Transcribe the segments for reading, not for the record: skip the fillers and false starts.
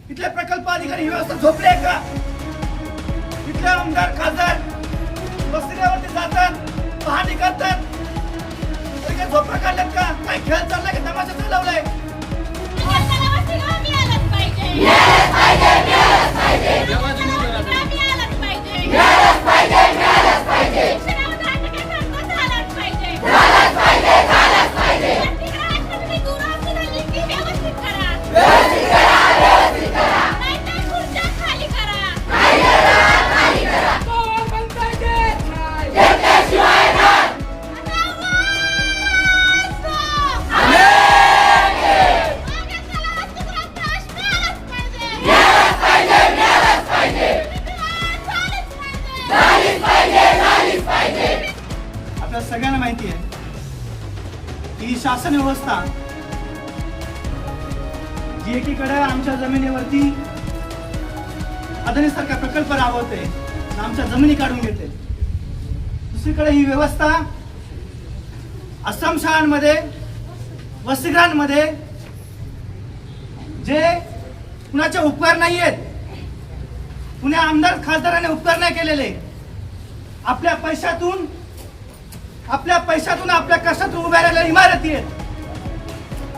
इथले प्रकल्प अधिकारी व्यवस्था झोपले का? इथले आमदार खासदार वस्तीवरती जातात, पाहणी करतात, तरी काय झोपा काढल्यात का? काय खेळ चाललाय का? तमाशा चालवलाय? आपल्या सगळ्यांना माहिती आहे ही शासन व्यवस्था जी एकीकडे आमच्या जमिनीवरती अदानीसारखा प्रकल्प राबवते, आमच्या जमिनी काढून घेते, दुसरीकडे ही व्यवस्था आश्रम शाळांमध्ये, वसतिगृहांमध्ये जे कुणाचे उपकार नाही आहेत, कुण्या आमदार खासदाराने उपकार नाही केलेले, आपल्या पैशातून आपल्या कष्टातून उभ्या राहिलेल्या इमारती आहेत,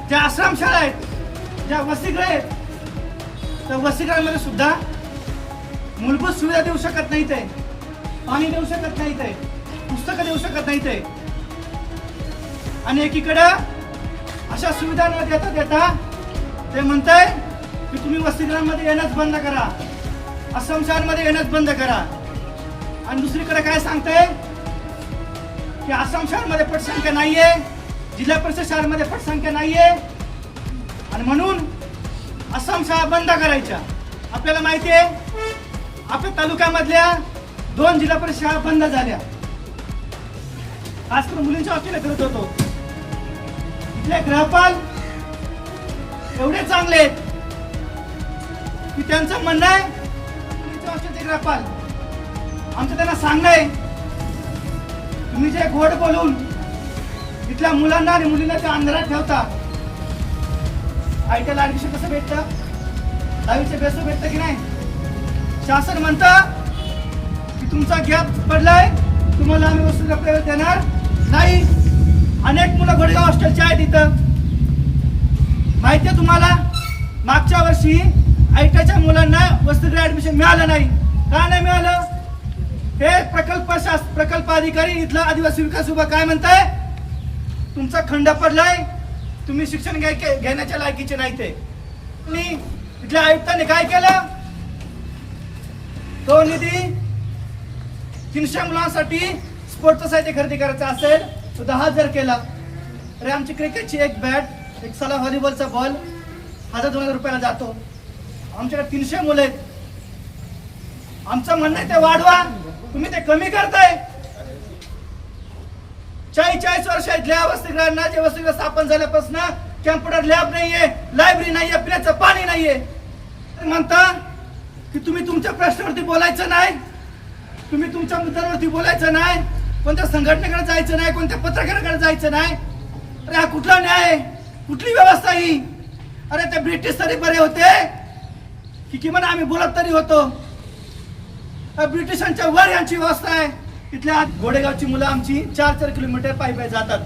ज्या आश्रमशाळा आहेत, ज्या वसतिगृह आहेत, त्या वसतिगृहांमध्ये सुद्धा मूलभूत सुविधा देऊ शकत नाही, ते पाणी देऊ शकत नाही, ते पुस्तकं देऊ शकत नाही, ते आणि एकीकडं अशा सुविधा न देता देता ते म्हणताय की तुम्ही वसतिगृहांमध्ये येणंच बंद करा, आश्रमशाळांमध्ये येणंच बंद करा, आणि दुसरीकडे काय सांगताय की आश्रमशाळांमध्ये पटसंख्या नाहीये, जिल्हा परिषद शाळांमध्ये पटसंख्या नाहीये आणि म्हणून आश्रमशाळा बंद करायच्या. आपल्याला माहिती आहे आपल्या तालुक्यामधल्या 2 जिल्हा परिषद शाळा बंद झाल्या. खास करून मुलींच्या बाबतीत करत होतो. इथले गृहपाल एवढे चांगले आहेत की त्यांचं म्हणणं आहे मुलींच्या बाबतीत गृहपाल आमचं त्यांना सांगणं आहे तुम्ही जे गोड बोलून इथल्या मुलांना आणि मुलींना त्या अंधारात ठेवता, आयटीला ऍडमिशन कसं भेटतं, 10वीचे बेस भेटतं की नाही? शासन म्हणतं की तुमचा गॅप पडलाय, तुम्हाला आम्ही वस्तू प्रवेश देणार नाही. अनेक मुलं गोडेगाव हॉस्टेलचे आहेत इथं, माहितीये तुम्हाला. मागच्या वर्षी आयटीच्या मुलांना वसतिगृह ऍडमिशन मिळालं नाही. का नाही मिळालं? हे प्रकल्प अधिकारी इथला आदिवासी विकास विभाग काय म्हणताय, तुमचा खंड पडलाय, तुम्ही शिक्षण घेण्याच्या लायकीचे नाही. ते इथल्या आयुक्तांनी काय केलं, तो निधी 300 मुलांसाठी स्पोर्टचं साहित्य खरेदी करायचं असेल तो 10,000 केला. अरे आमची क्रिकेटची एक बॅट, एक साला व्हॉलीबॉलचा बॉल 1,000-2,000 रुपयाला जातो. आमच्याकडे 300 मुलं आहेत. आमचं म्हणणं आहे ते वाढवा, तुम्ही ते कमी करताय. 40 वर्ष इथल्या वसतिगृहांना, जे वसतिगृह स्थापन झाल्यापासून कॅम्प्युटर लॅब नाहीये, लायब्ररी नाहीये, पिण्याचं पाणी नाहीये. म्हणता की तुम्ही तुमच्या प्रश्नावरती बोलायचं नाही, तुम्ही तुमच्या मुद्द्यांवरती बोलायचं नाही, कोणत्या संघटनेकडे जायचं नाही, कोणत्या पत्रकाराकडे जायचं नाही. अरे हा कुठला न्याय, कुठली व्यवस्था ही? अरे ते ब्रिटिश तरी बरे होते की किमान आम्ही बोलत तरी होतो. ब्रिटिशांच्या वर यांची व्यवस्था आहे. इथल्या गोडेगावची मुलं आमची 4-4 किलोमीटर पायी जातात.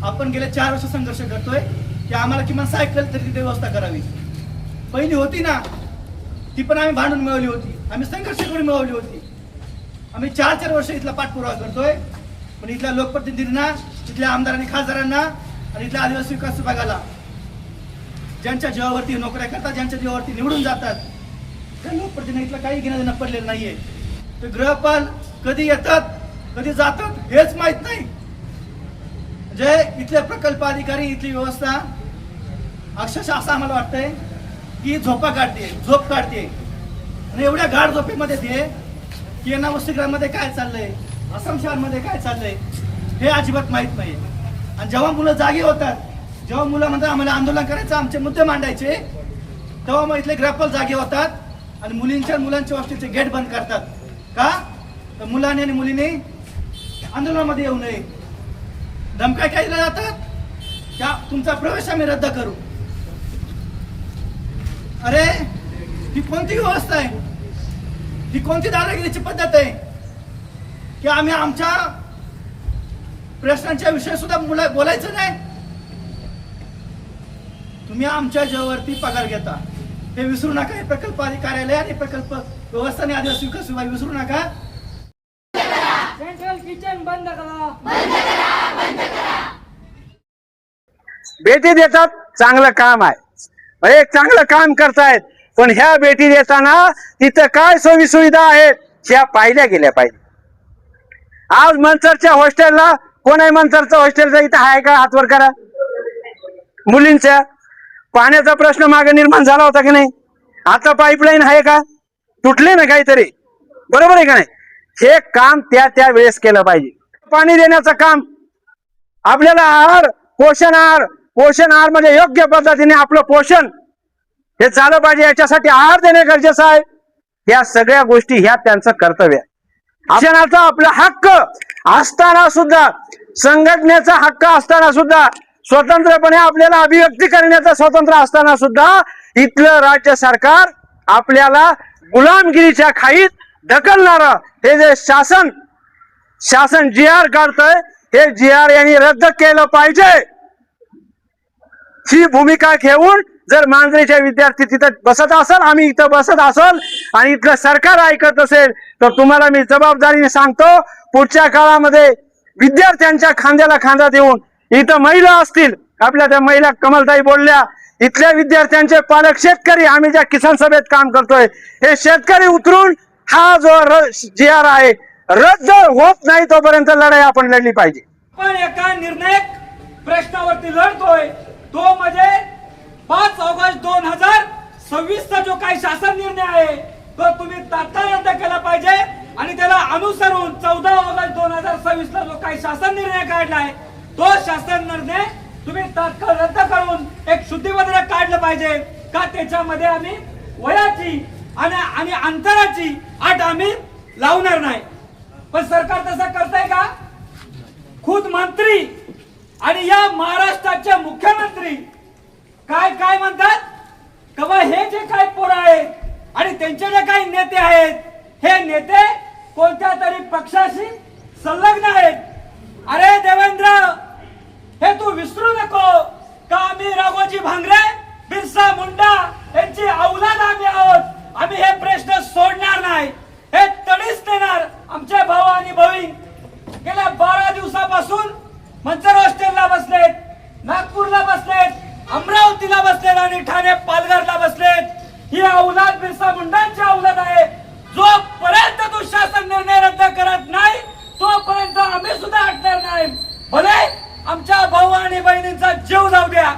आपण गेले 4 वर्ष संघर्ष करतोय की आम्हाला किमान सायकल तरी तिथे व्यवस्था करावी. पहिली होती ना, ती पण आम्ही भांडून मिळवली होती, आम्ही संघर्ष करून मिळवली होती. आम्ही 4-4 वर्ष इथला पाठपुरावा करतोय. पण इथल्या लोकप्रतिनिधींना, इथल्या आमदारांनी, खासदारांना आणि इथल्या आदिवासी विकास विभागाला, ज्यांच्या जीवावरती नोकऱ्या करतात, ज्यांच्या जीवावरती निवडून जातात, त्या लोकप्रतिनिधीला काही घेणं देणं पडलेलं नाहीये. ते गृहपाल कधी येतात कधी जातात हेच माहित नाही. जे इथले प्रकल्प अधिकारी, इथली व्यवस्था अक्षरशः असं आम्हाला वाटतंय की झोप काढते आणि एवढ्या गाढ झोपेमध्ये ते की यांना वसतिगृहामध्ये काय चाललंय, आसाम शहरामध्ये काय चाललंय हे अजिबात माहित नाही. आणि जेव्हा मुलं जागी होतात, जेव्हा मुलं म्हणतात आम्हाला आंदोलन करायचं, आमचे मुद्दे मांडायचे, तेव्हा मग इथले गृहपाल जागे होतात आणि मुलांच्या हॉस्टेलचे गेट बंद करतात. का? तर मुलांनी आणि मुलींनी आंदोलनामध्ये येऊ नये. धमक्या काय दिल्या जातात, त्या तुमचा प्रवेश आम्ही रद्द करू. अरे ही कोणती व्यवस्था आहे? ही कोणती दादागिरीची पद्धत आहे की आम्ही आमच्या प्रश्नांच्या विषयी सुद्धा बोलायचं नाही? तुम्ही आमच्या जेवरती पगार घेता हे विसरू नका. हे प्रकल्प कार्यालय आणि प्रकल्प व्यवस्था आणि आदिवासी विकास विभाग विसरू नका. सेंट्रल किचन बंद करा. बेटी देतात, चांगलं काम आहे, एक चांगलं काम करतायत, पण ह्या बेटी देताना तिथं काय सोयी सुविधा आहेत ह्या पाहिल्या गेल्या पाहिजे. आज मंचरच्या हॉस्टेलला कोण आहे? मंचरचं हॉस्टेलचा इथं आहे का? हातवर करा. मुलींच्या पाण्याचा प्रश्न मागे निर्माण झाला होता की नाही? आता पाईपलाईन आहे का? तुटले ना काहीतरी, बरोबर आहे का नाही? हे काम त्या वेळेस केलं पाहिजे. पाणी देण्याचं काम, आपल्याला आहार, पोषण आहार म्हणजे योग्य पद्धतीने आपलं पोषण हे झालं पाहिजे. याच्यासाठी आहार देणे गरजेचं आहे. या सगळ्या गोष्टी ह्या त्यांचं कर्तव्य आहे. शिक्षणाचा आपला हक्क असताना सुद्धा, संघटनेचा हक्क असताना सुद्धा, स्वतंत्रपणे आपल्याला अभिव्यक्ती करण्याचा स्वातंत्र्य असताना सुद्धा इथलं राज्य सरकार आपल्याला गुलामगिरीच्या खाईत ढकलणारं हे जे शासन GR काढतंय, हे GR यांनी रद्द केलं पाहिजे. ही भूमिका घेऊन जर मांजरीचे विद्यार्थी तिथं बसत असेल, आम्ही इथं बसत असेल आणि इथलं सरकार ऐकत असेल, तर तुम्हाला मी जबाबदारीने सांगतो, पुढच्या काळामध्ये विद्यार्थ्यांच्या खांद्याला खांदा देऊन इथं महिला असतील, आपल्या त्या महिला कमलताई बोलल्या, इथल्या विद्यार्थ्यांचे पालक शेतकरी, आम्ही ज्या किसान सभेत काम करतोय, हे शेतकरी उतरून हा जो GR आहे रद्द होत नाही तोपर्यंत लढाई आपण लढली पाहिजे. पण एका निर्णायक प्रश्नावरती लढतोय, तो म्हणजे 5 ऑगस्ट 2026 चा जो काही शासन निर्णय आहे तो तुम्ही तात्काळ रद्द केला पाहिजे. आणि त्याला अनुसरून 14 ऑगस्ट 2026 ला जो काही शासन निर्णय काढलाय तो शासन निर्णय तुम्ही तात्काळ रद्द करून एक शुद्धीपत्रक काढलं पाहिजे का त्याच्यामध्ये आम्ही वयाची आणि अंतराची अट आम्ही लावणार नाही. पण सरकार तसं करतंय का? खुद मंत्री आणि या महाराष्ट्राचे मुख्यमंत्री काय म्हणतात का हे जे काही पोरं आहेत आणि त्यांचे जे काही नेते आहेत, हे नेते कोणत्या तरी पक्षाशी संलग्न आहेत. अरे देवेंद्र, हे तू विसरू नको का आम्ही राघोजी भांगरे, बिरसा मुंडा यांची औलाद आम्ही आहोत. आम्ही हे प्रश्न सोडणार नाही, हे तडीच देणार. आमचे भाऊ आणि बहीण गेल्या 12 दिवसापासून मंचर हॉस्टेलला बसलेत, नागपूरला बसलेत, अमरावतीला बसलेत आणि ठाणे पालघरला बसलेत. ही औलाद बिरसा मुंडांची औलाद आहे. जोपर्यंत तू शासन निर्णय रद्द करत नाही तोपर्यंत आम्ही सुद्धा हटणार नाही. भले आमच्या भाऊ आणि बहिणींचा जीव जाऊ द्या.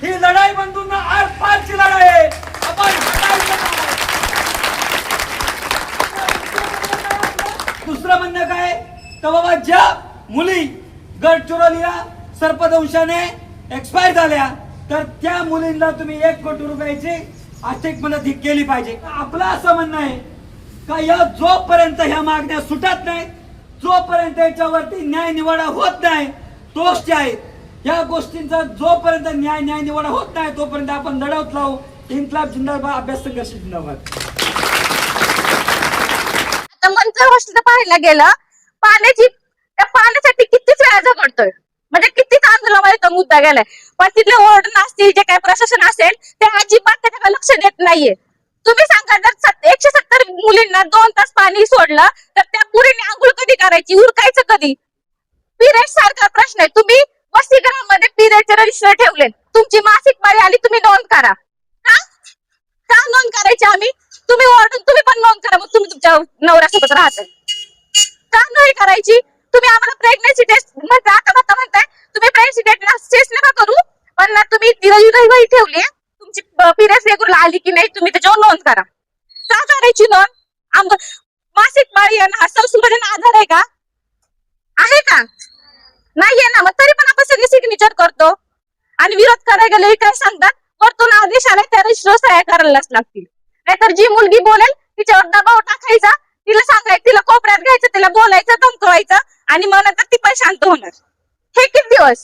ही लढाई बंधूंना आर पारची लढाई आहे. आपण दुसरं म्हणणं काय तर बाबा, ज्या मुली गडचिरोलीला सर्पदंशाने एक्सपायर झाल्या तर त्या मुलींना तुम्ही 1 कोटी रुपयाची आर्थिक मदत केली पाहिजे. आपलं असं म्हणणं आहे का या जोपर्यंत ह्या मागण्या सुटत नाही, जोपर्यंत याच्यावरती न्याय निवाडा होत नाही, दोष आहेत या गोष्टींचा जोपर्यंत न्याय निवाडा होत नाही तोपर्यंत आपण लढवत राहू. इन्क्लाब जिंदाबाद, अभ्यास संघर्ष जिंदाबाद. आता मंचर हॉस्टेल पाहायला गेलं, त्या पाण्यासाठी कितीच वेळा झगडतोय, म्हणजे कितीच आंदोलनामध्ये तो मुद्दा गेलाय. पण तिथले ओरडण असतील, जे काही प्रशासन असेल ते अजिबात त्याच्याकडे लक्ष देत नाहीये. तुम्ही सांगा, जर 170 मुलींना 2 तास पाणी सोडलं तर त्या पुरीने आंघोळ कधी करायची, उरकायचं कधी? पिरियड सारखा प्रश्न आहे. तुम्ही वसतिगृहामध्ये पिरियडचे रजिस्टर ठेवले, तुमची मासिक पाळी आली तुम्ही नोंद करा. का नोंद करायची? आम्ही तुम्ही ओरडून तुम्ही पण नोंद करा. मग तुम्ही तुमच्या नवऱ्यासोबत राहताय का नाही करायची? तुम्ही आम्हाला प्रेग्नन्सी टेस्ट म्हणताय, तुम्ही प्रेग्नन्सी टेस्ट नका करू, पण ना तुम्ही वही ठेवली, तुमची पिरियड रेग्युलर आली की नाही तुम्ही त्याच्यावर नोंद करा. का करायची नोंद? मासिक पाळी हा संस्कृतीचा आधार आहे का? आहे का? नाहीये ना. मग तरी पण आपण सगळे सिग्नेचर करतो आणि विरोध करायला गेले काय सांगतात, वरतून आदेश आलाय त्या रजिस्टर सह्या करायलाच लागतील. नाहीतर जी मुलगी बोलेल तिच्यावर दबाव टाकायचा, तिला सांगायचं, तिला कोपऱ्यात घ्यायचं, तिला बोलायचं, धमकवायचं आणि मग नंतर ती पण शांत होणार. हे किती दिवस?